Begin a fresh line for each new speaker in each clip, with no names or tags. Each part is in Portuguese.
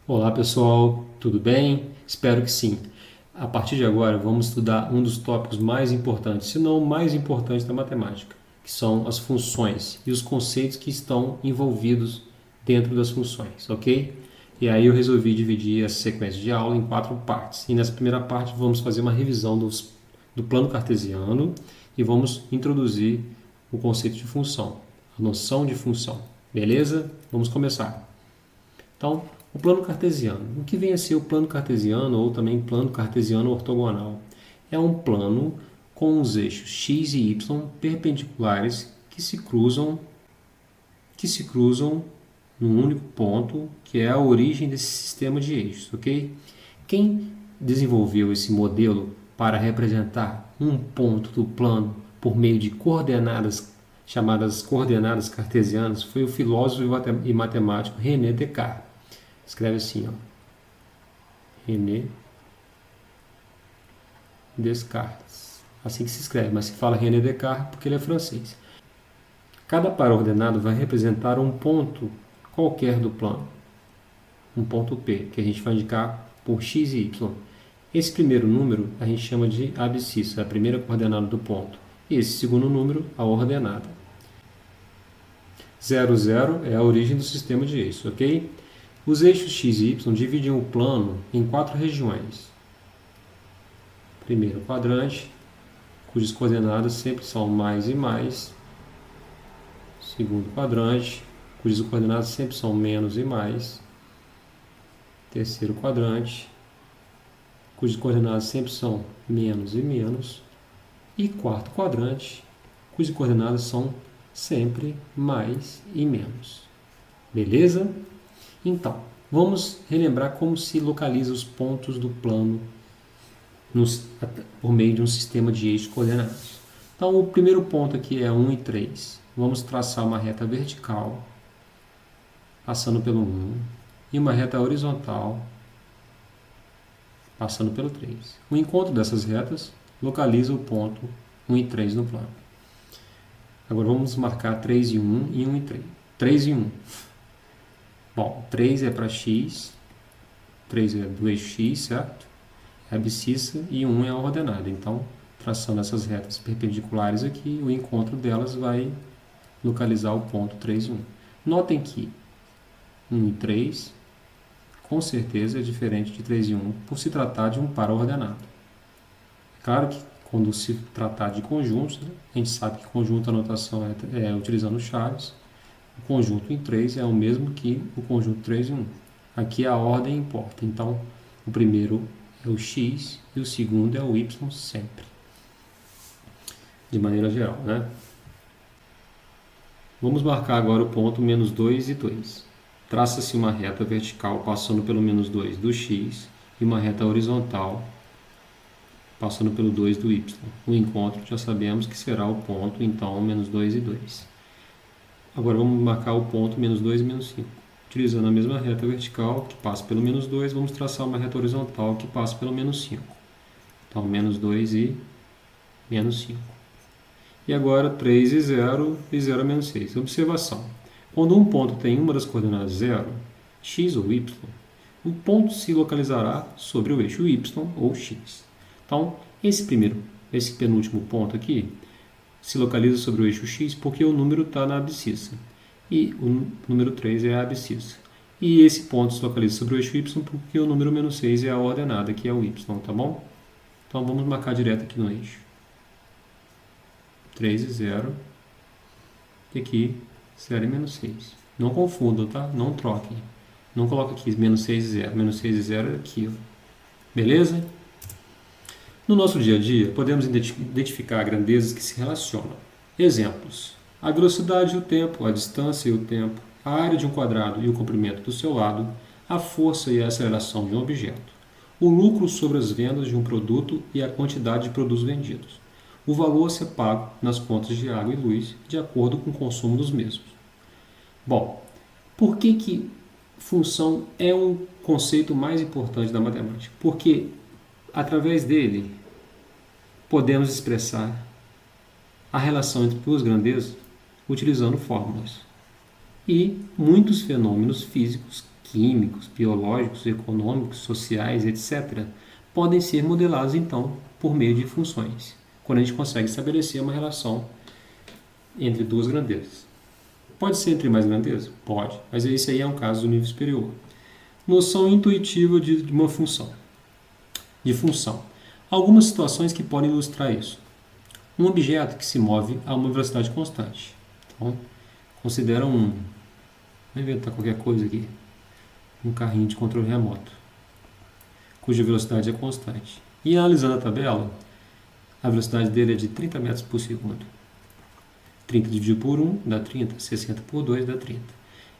Olá pessoal, tudo bem? Espero que sim. A partir de agora vamos estudar um dos tópicos mais importantes, se não o mais importante da matemática, que são as funções e os conceitos que estão envolvidos dentro das funções, ok? E aí eu resolvi dividir essa sequência de aula em 4 partes. E nessa primeira parte vamos fazer uma revisão do plano cartesiano e vamos introduzir o conceito de função, a noção de função. Beleza? Vamos começar. Então, o plano cartesiano. O que vem a ser o plano cartesiano ou também plano cartesiano ortogonal? É um plano com os eixos x e y perpendiculares que se cruzam num único ponto, que é a origem desse sistema de eixos, ok? Quem desenvolveu esse modelo para representar um ponto do plano por meio de coordenadas chamadas coordenadas cartesianas foi o filósofo e matemático René Descartes. Escreve assim, ó. René Descartes. Assim que se escreve, mas se fala René Descartes porque ele é francês. Cada par ordenado vai representar um ponto qualquer do plano. Um ponto P, que a gente vai indicar por x e y. Esse primeiro número a gente chama de abscissa, a primeira coordenada do ponto. E esse segundo número, a ordenada. 0, 0 é a origem do sistema de eixos, ok? Os eixos x e y dividem o plano em 4 regiões. Primeiro quadrante, cujas coordenadas sempre são mais e mais. Segundo quadrante, cujas coordenadas sempre são menos e mais. Terceiro quadrante, cujas coordenadas sempre são menos e menos. E quarto quadrante, cujas coordenadas são sempre mais e menos. Beleza? Então, vamos relembrar como se localiza os pontos do plano por meio de um sistema de eixos coordenados. Então, o primeiro ponto aqui é 1 e 3. Vamos traçar uma reta vertical, passando pelo 1, e uma reta horizontal, passando pelo 3. O encontro dessas retas localiza o ponto 1 e 3 no plano. Agora vamos marcar 3 e 1 e 1 e 3. 3 e 1. Bom, 3 é para x, 3 é do eixo x, certo? É a abscissa e 1 é a ordenada. Então, traçando essas retas perpendiculares aqui, o encontro delas vai localizar o ponto 3 e 1. Notem que 1 e 3, com certeza, é diferente de 3 e 1, por se tratar de um par ordenado. É claro que quando se tratar de conjuntos, né, a gente sabe que conjunto a notação é utilizando chaves. O conjunto em 3 é o mesmo que o conjunto 3 e 1. Aqui a ordem importa. Então, o primeiro é o x e o segundo é o y sempre. De maneira geral, né? Vamos marcar agora o ponto menos 2 e 2. Traça-se uma reta vertical passando pelo menos 2 do x e uma reta horizontal passando pelo 2 do y. O encontro já sabemos que será o ponto, então, menos 2 e 2. Agora vamos marcar o ponto menos 2 e menos 5. Utilizando a mesma reta vertical que passa pelo menos 2, vamos traçar uma reta horizontal que passa pelo menos 5. Então, menos 2 e menos 5. E agora 3 e 0 e menos 6. Observação. Quando um ponto tem uma das coordenadas 0, x ou y, o ponto se localizará sobre o eixo y ou x. Então, esse penúltimo ponto aqui se localiza sobre o eixo x porque o número está na abscissa. E o número 3 é a abscissa. E esse ponto se localiza sobre o eixo y porque o número menos 6 é a ordenada, que é o y, tá bom? Então vamos marcar direto aqui no eixo. 3 e 0. E aqui 0 e menos 6. Não confundam, tá? Não troquem. Não coloque aqui menos 6 e 0. Menos 6 e 0 é aqui, ó. Beleza? No nosso dia a dia, podemos identificar grandezas que se relacionam. Exemplos: a velocidade e o tempo, a distância e o tempo, a área de um quadrado e o comprimento do seu lado, a força e a aceleração de um objeto, o lucro sobre as vendas de um produto e a quantidade de produtos vendidos, o valor a ser pago nas contas de água e luz de acordo com o consumo dos mesmos. Bom, por que função é um conceito mais importante da matemática? Porque através dele podemos expressar a relação entre duas grandezas utilizando fórmulas. E muitos fenômenos físicos químicos, biológicos, econômicos, sociais, etc., podem ser modelados, então, por meio de funções, quando a gente consegue estabelecer uma relação entre duas grandezas. Pode ser entre mais grandezas? Pode, mas esse aí é um caso do nível superior. Noção intuitiva de uma função. De função. Algumas situações que podem ilustrar isso. Um objeto que se move a uma velocidade constante. Então, considera vou inventar qualquer coisa aqui. Um carrinho de controle remoto, cuja velocidade é constante. E analisando a tabela, a velocidade dele é de 30 metros por segundo. 30 dividido por 1 dá 30, 60 por 2 dá 30.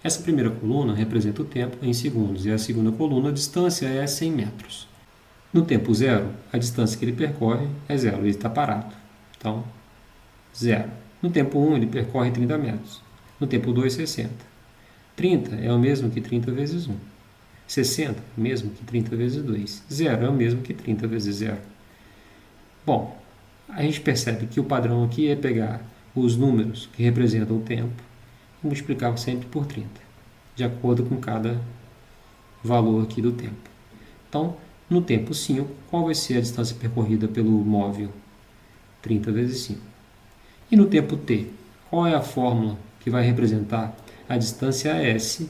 Essa primeira coluna representa o tempo em segundos e a segunda coluna, a distância é 100 metros. No tempo zero, a distância que ele percorre é zero, ele está parado. Então, zero. No tempo 1, ele percorre 30 metros. No tempo 2, 60. 30 é o mesmo que 30 vezes 1. 60 é o mesmo que 30 vezes 2. Zero é o mesmo que 30 vezes zero. Bom, a gente percebe que o padrão aqui é pegar os números que representam o tempo e multiplicar sempre por 30, de acordo com cada valor aqui do tempo. Então, no tempo 5, qual vai ser a distância percorrida pelo móvel? 30 vezes 5. E no tempo t, qual é a fórmula que vai representar a distância s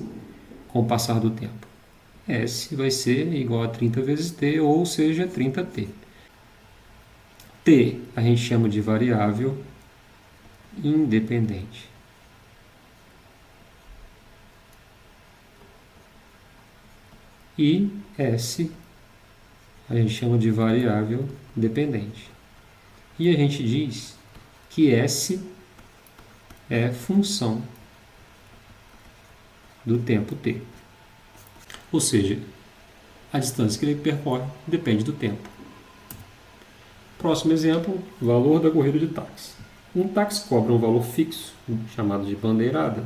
com o passar do tempo? S vai ser igual a 30 vezes t, ou seja, 30t. T a gente chama de variável independente. E S a gente chama de variável dependente. E a gente diz que S é função do tempo t. Ou seja, a distância que ele percorre depende do tempo. Próximo exemplo, valor da corrida de táxi. Um táxi cobra um valor fixo, chamado de bandeirada,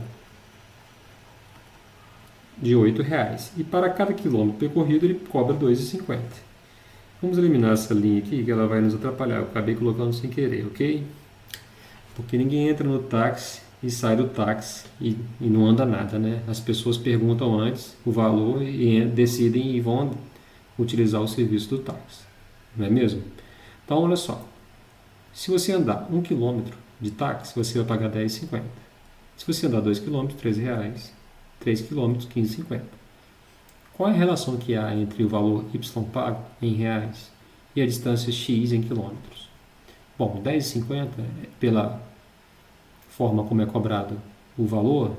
de R$ 8,00. E para cada quilômetro percorrido ele cobra R$ 2,50. Vamos eliminar essa linha aqui, que ela vai nos atrapalhar. Eu acabei colocando sem querer, ok? Porque ninguém entra no táxi e sai do táxi e não anda nada, né? As pessoas perguntam antes o valor e decidem e vão utilizar o serviço do táxi. Não é mesmo? Então, olha só. Se você andar 1 km de táxi, você vai pagar R$ 10,50. Se você andar 2 km, R$ 13,00. 3 km, R$ 15,50. Qual é a relação que há entre o valor y pago em reais e a distância x em quilômetros? Bom, R$ 10,50, pela forma como é cobrado o valor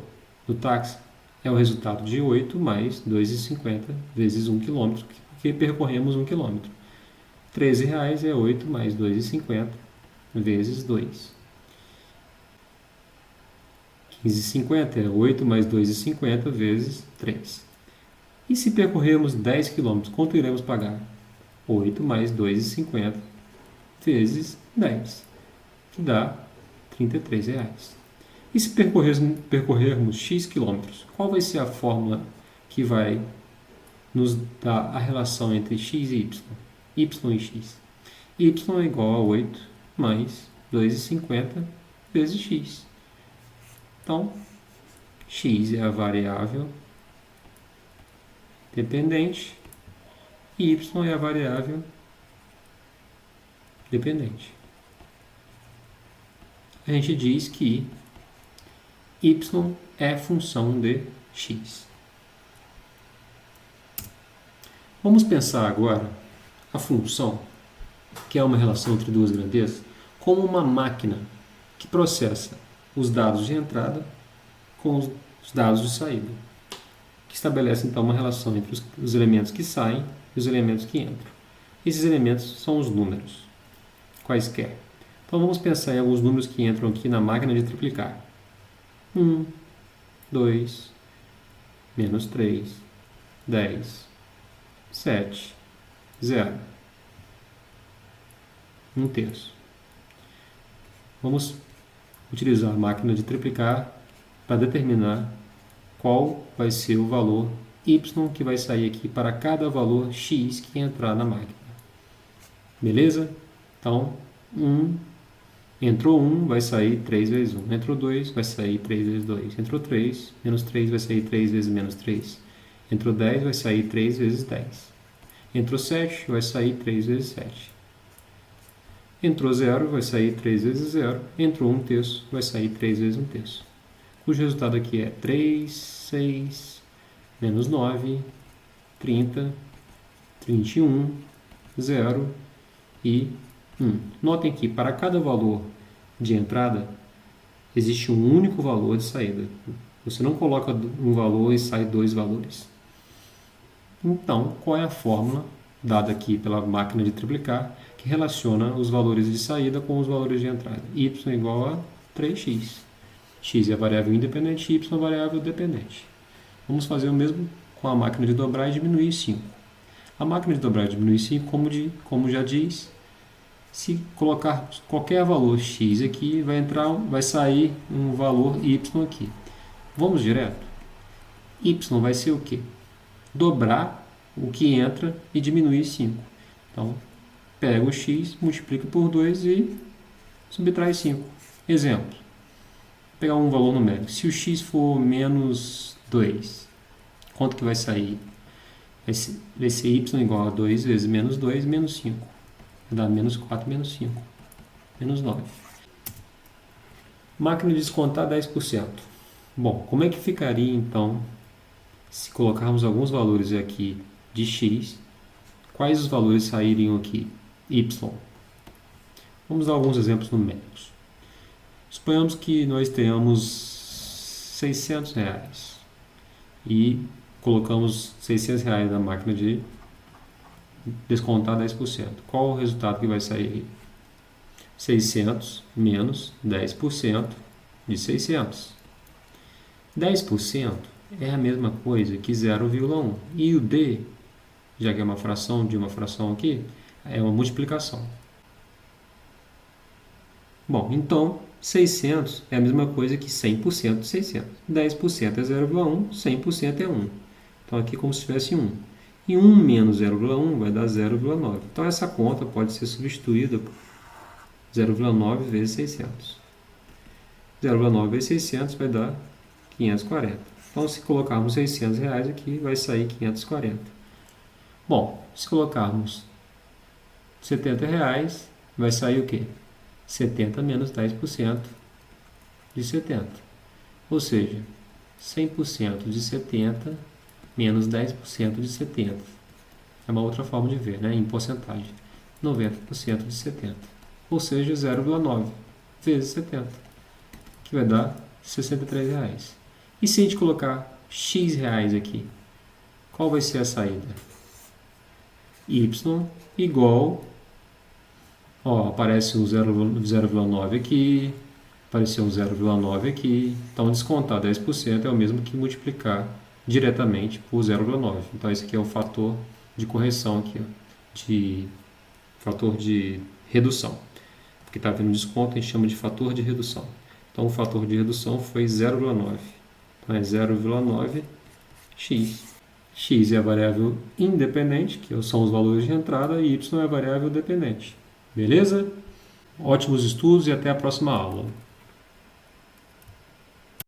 do táxi, é o resultado de 8 mais R$ 2,50 vezes 1 km, porque percorremos 1 km. R$ 13,00 é 8 mais R$ 2,50 vezes 2. R$ 15,50 é 8 mais R$ 2,50 vezes 3. E se percorrermos 10 km, quanto iremos pagar? 8 mais R$ 2,50 vezes 10, que dá R$ 33,00. E se percorrermos x quilômetros, qual vai ser a fórmula que vai nos dar a relação entre x e y e x? Y é igual a 8 mais 2,50 vezes x. Então, x é a variável dependente e y é a variável dependente. A gente diz que y é função de x. Vamos pensar agora a função, que é uma relação entre duas grandezas, como uma máquina que processa os dados de entrada com os dados de saída, que estabelece então uma relação entre os elementos que saem e os elementos que entram. Esses elementos são os números, quaisquer. Então vamos pensar em alguns números que entram aqui na máquina de triplicar. 1, 2, menos 3, 10, 7, 0. 1/3. Vamos utilizar a máquina de triplicar para determinar qual vai ser o valor y que vai sair aqui para cada valor x que entrar na máquina. Beleza? Então, entrou 1, vai sair 3 vezes 1. Entrou 2, vai sair 3 vezes 2. Entrou 3, menos 3 vai sair 3 vezes menos 3. Entrou 10, vai sair 3 vezes 10. Entrou 7, vai sair 3 vezes 7. Entrou 0, vai sair 3 vezes 0. Entrou 1 terço, vai sair 3 vezes 1 terço. Cujo resultado aqui é 3, 6, menos 9, 30, 31, 0 e 1. Notem que para cada valor de entrada, existe um único valor de saída. Você não coloca um valor e sai dois valores. Então, qual é a fórmula dada aqui pela máquina de triplicar que relaciona os valores de saída com os valores de entrada? Y igual a 3x. X é a variável independente, y é a variável dependente. Vamos fazer o mesmo com a máquina de dobrar e diminuir 5. A máquina de dobrar e diminuir 5, como já diz, se colocar qualquer valor x aqui, vai sair um valor y aqui. Vamos direto? Y vai ser o quê? Dobrar o que entra e diminuir 5. Então, pega o x, multiplica por 2 e subtrai 5. Exemplo. Vou pegar um valor numérico. Se o x for menos 2, quanto que vai sair? Vai ser y igual a 2 vezes menos 2, menos 5. Vai dar menos 4, menos 5. Menos 9. Máquina de descontar 10%. Bom, como é que ficaria então se colocarmos alguns valores aqui de x? Quais os valores sairiam aqui? Y. Vamos dar alguns exemplos numéricos. Suponhamos que nós tenhamos R$600 e colocamos R$600 na máquina de descontar 10%. Qual o resultado que vai sair? 600 menos 10% de 600. 10% é a mesma coisa que 0,1. E o D, já que é uma fração de uma fração aqui, é uma multiplicação. Bom, então 600 é a mesma coisa que 100% de 600. 10% é 0,1, 100% é 1. Então aqui é como se tivesse 1. E 1 menos 0,1 vai dar 0,9. Então essa conta pode ser substituída por 0,9 vezes 600. 0,9 vezes 600 vai dar 540. Então se colocarmos R$600 aqui, vai sair 540. Bom, se colocarmos R$70, vai sair o quê? 70 menos 10% de 70. Ou seja, 100% de 70 menos 10% de 70. É uma outra forma de ver, né? Em porcentagem. 90% de 70. Ou seja, 0,9 vezes 70. Que vai dar R$63. E se a gente colocar x reais aqui? Qual vai ser a saída? Y igual... Ó, aparece um 0,9 aqui, apareceu um 0,9 aqui. Então, descontar 10% é o mesmo que multiplicar diretamente por 0,9. Então, esse aqui é o fator de correção aqui, ó, fator de redução. Porque está havendo desconto, a gente chama de fator de redução. Então, o fator de redução foi 0,9. Então, é 0,9x. X é a variável independente, que são os valores de entrada, e y é a variável dependente. Beleza? Ótimos estudos e até a próxima aula.